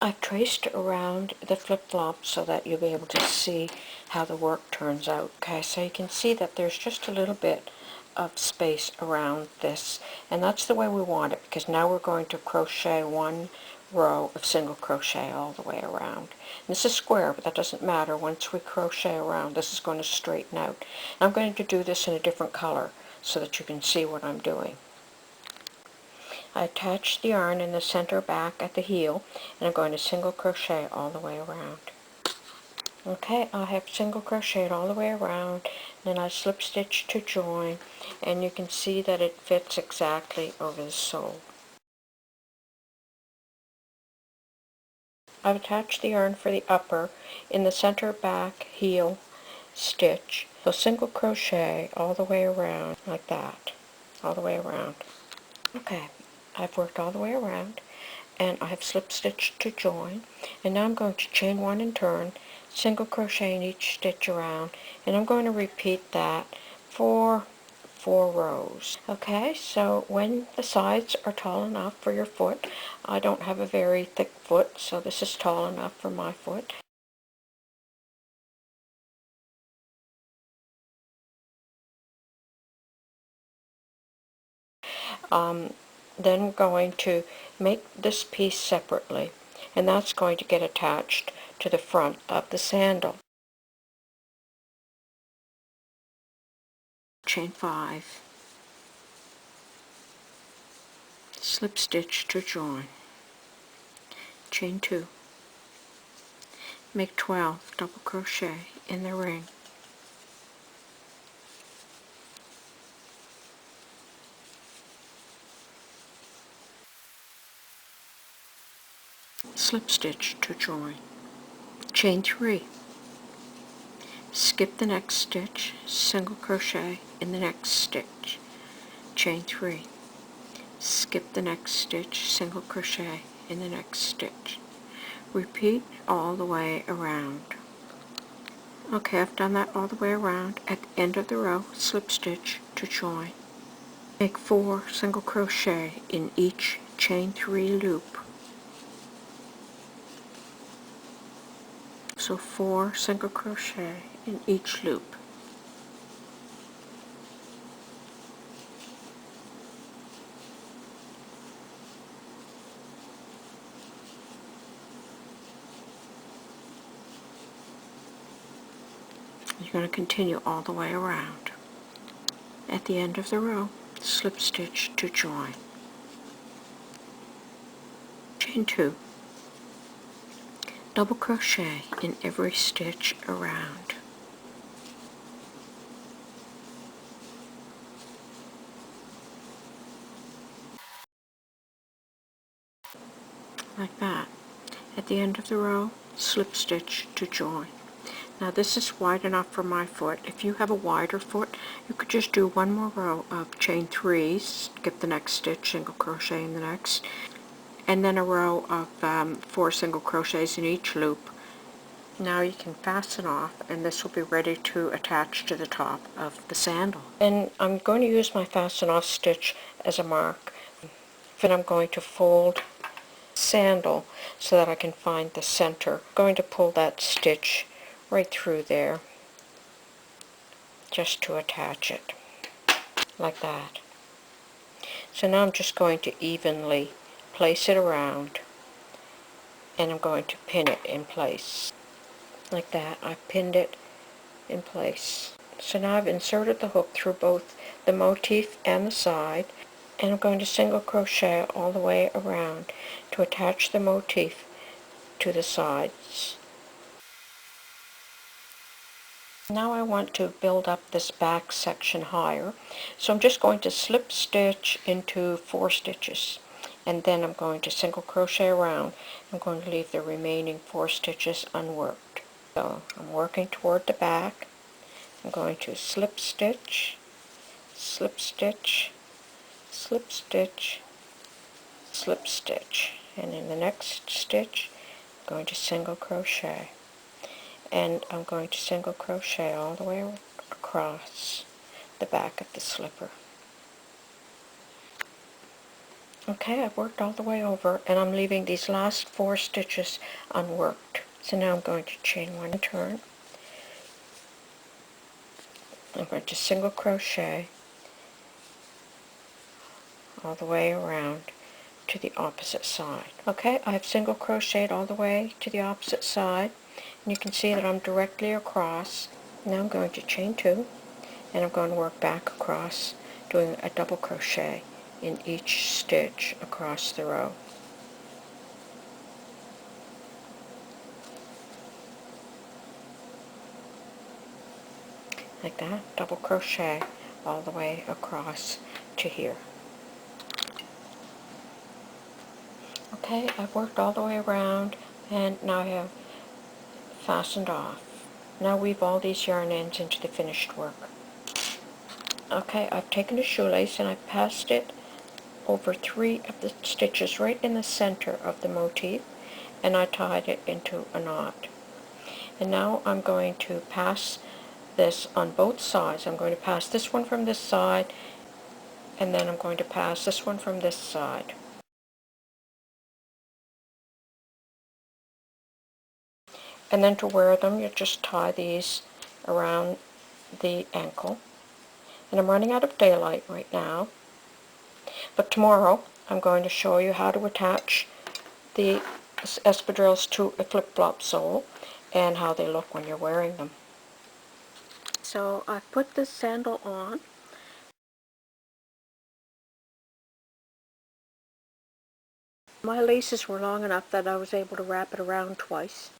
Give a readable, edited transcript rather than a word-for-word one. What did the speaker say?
I've traced around the flip-flop so that you'll be able to see how the work turns out. Okay, so you can see that there's just a little bit of space around this, and that's the way we want it, because now we're going to crochet one row of single crochet all the way around. And this is square, but that doesn't matter. Once we crochet around, this is going to straighten out. I'm going to do this in a different color so that you can see what I'm doing. I attach the yarn in the center back at the heel, and I'm going to single crochet all the way around. Okay, I have single crocheted all the way around, then I slip stitch to join, and you can see that it fits exactly over the sole. I've attached the yarn for the upper in the center back heel stitch. So single crochet all the way around like that, all the way around. Okay, I've worked all the way around, and I have slip stitched to join, and now I'm going to chain one and turn, single crochet in each stitch around, and I'm going to repeat that for 4 rows. Okay, so when the sides are tall enough for your foot, I don't have a very thick foot, so this is tall enough for my foot. Then we're going to make this piece separately, and that's going to get attached to the front of the sandal. Chain 5, slip stitch to join, chain 2, make 12 double crochet in the ring, slip stitch to join, chain 3, skip the next stitch, single crochet in the next stitch, chain 3, skip the next stitch, single crochet in the next stitch. Repeat all the way around. Okay, I've done that all the way around. At the end of the row, slip stitch to join. Make 4 single crochet in each chain 3 loop. So 4 single crochet in each loop. You're going to continue all the way around. At the end of the row, slip stitch to join. Chain 2. Double crochet in every stitch around. Like that. At the end of the row, slip stitch to join. Now this is wide enough for my foot. If you have a wider foot, you could just do one more row of chain 3s, skip the next stitch, single crochet in the next, and then a row of 4 single crochets in each loop. Now you can fasten off, and this will be ready to attach to the top of the sandal. And I'm going to use my fasten off stitch as a mark. Then I'm going to fold sandal so that I can find the center. I'm going to pull that stitch right through there just to attach it, like that. So now I'm just going to evenly place it around, and I'm going to pin it in place. Like that. I've pinned it in place. So now I've inserted the hook through both the motif and the side, and I'm going to single crochet all the way around to attach the motif to the sides. Now I want to build up this back section higher, so I'm just going to slip stitch into 4 stitches, and then I'm going to single crochet around. I'm going to leave the remaining 4 stitches unworked. So I'm working toward the back. I'm going to slip stitch, slip stitch, slip stitch, slip stitch, and in the next stitch I'm going to single crochet. And I'm going to single crochet all the way across the back of the slipper, Okay, I've worked all the way over, and I'm leaving these last 4 stitches unworked. So now I'm going to chain 1 turn. I'm going to single crochet all the way around to the opposite side. Okay, I've single crocheted all the way to the opposite side, and you can see that I'm directly across. Now I'm going to chain 2, and I'm going to work back across, doing a double crochet in each stitch across the row. Like that, double crochet all the way across to here. Okay, I've worked all the way around, and now I have fastened off. Now weave all these yarn ends into the finished work. Okay, I've taken a shoelace and I've passed it over 3 of the stitches right in the center of the motif, and I tied it into a knot. And now I'm going to pass this on both sides. I'm going to pass this one from this side, and then I'm going to pass this one from this side. And then to wear them, you just tie these around the ankle. And I'm running out of daylight right now, but tomorrow I'm going to show you how to attach the espadrilles to a flip-flop sole and how they look when you're wearing them. So I've put this sandal on. My laces were long enough that I was able to wrap it around twice.